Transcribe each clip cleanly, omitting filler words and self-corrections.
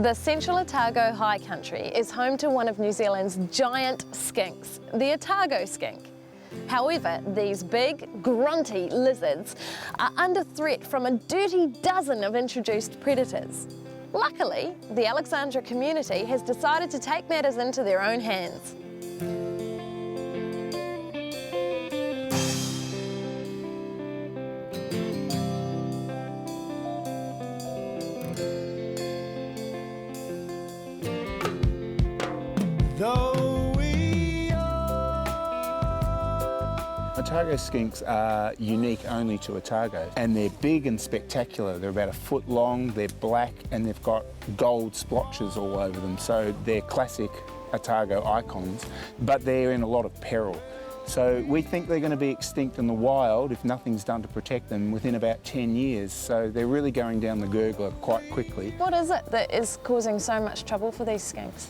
The Central Otago High Country is home to one of New Zealand's giant skinks, the Otago skink. However, these big, grunty lizards are under threat from a dirty dozen of introduced predators. Luckily, the Alexandra community has decided to take matters into their own hands. Otago skinks are unique only to Otago, and they're big and spectacular. They're about a foot long, they're black, and they've got gold splotches all over them, so they're classic Otago icons, but they're in a lot of peril. So we think they're going to be extinct in the wild if nothing's done to protect them within about 10 years. So they're really going down the gurgler quite quickly. What is it that is causing so much trouble for these skinks?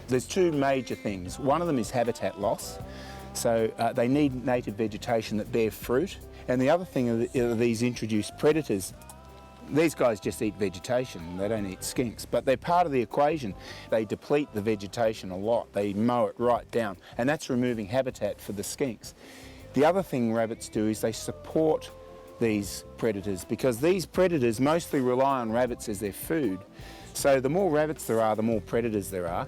There's two major things. One of them is habitat loss. So they need native vegetation that bear fruit. And the other thing are these introduced predators. These guys just eat vegetation, they don't eat skinks, but they're part of the equation. They deplete the vegetation a lot, they mow it right down, and that's removing habitat for the skinks. The other thing rabbits do is they support these predators, because these predators mostly rely on rabbits as their food. So the more rabbits there are, the more predators there are.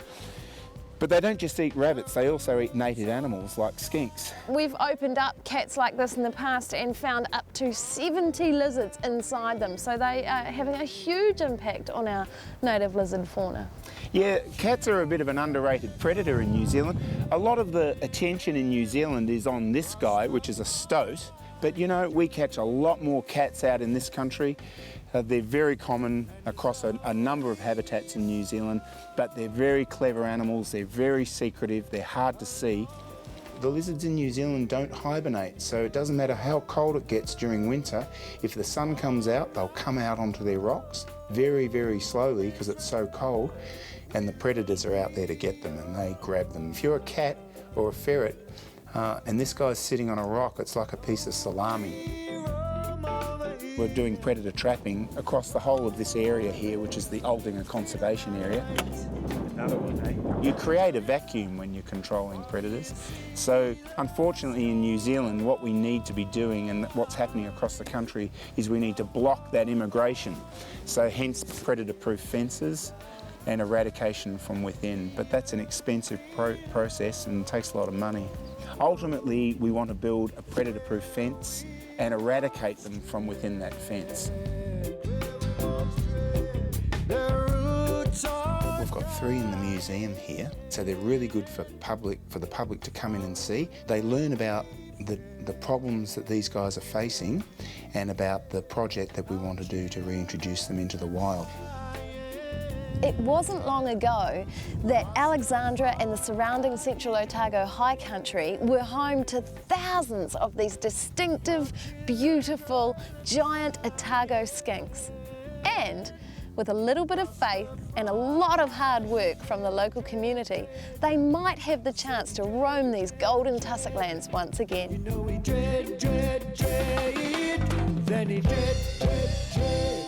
But they don't just eat rabbits, they also eat native animals like skinks. We've opened up cats like this in the past and found up to 70 lizards inside them, so they are having a huge impact on our native lizard fauna. Yeah, cats are a bit of an underrated predator in New Zealand. A lot of the attention in New Zealand is on this guy, which is a stoat, but you know, we catch a lot more cats out in this country. They're very common across a number of habitats in New Zealand, but they're very clever animals, they're very secretive, they're hard to see. The lizards in New Zealand don't hibernate, so it doesn't matter how cold it gets during winter. If the sun comes out, they'll come out onto their rocks very, very slowly because it's so cold, and the predators are out there to get them and they grab them. If you're a cat or a ferret, and this guy's sitting on a rock, it's like a piece of salami. We're doing predator trapping across the whole of this area here, which is the Aldinga Conservation Area. Another one, eh? You create a vacuum when you're controlling predators. So unfortunately in New Zealand, what we need to be doing and what's happening across the country is we need to block that immigration. So hence predator-proof fences and eradication from within. But that's an expensive process and takes a lot of money. Ultimately, we want to build a predator-proof fence and eradicate them from within that fence. We've got 3 in the museum here, so they're really good for the public to come in and see. They learn about the problems that these guys are facing and about the project that we want to do to reintroduce them into the wild. It wasn't long ago that Alexandra and the surrounding Central Otago High Country were home to thousands of these distinctive, beautiful, giant Otago skinks. And with a little bit of faith and a lot of hard work from the local community, they might have the chance to roam these golden tussock lands once again. You know we dread, dread, dread, then he dread, dread, dread.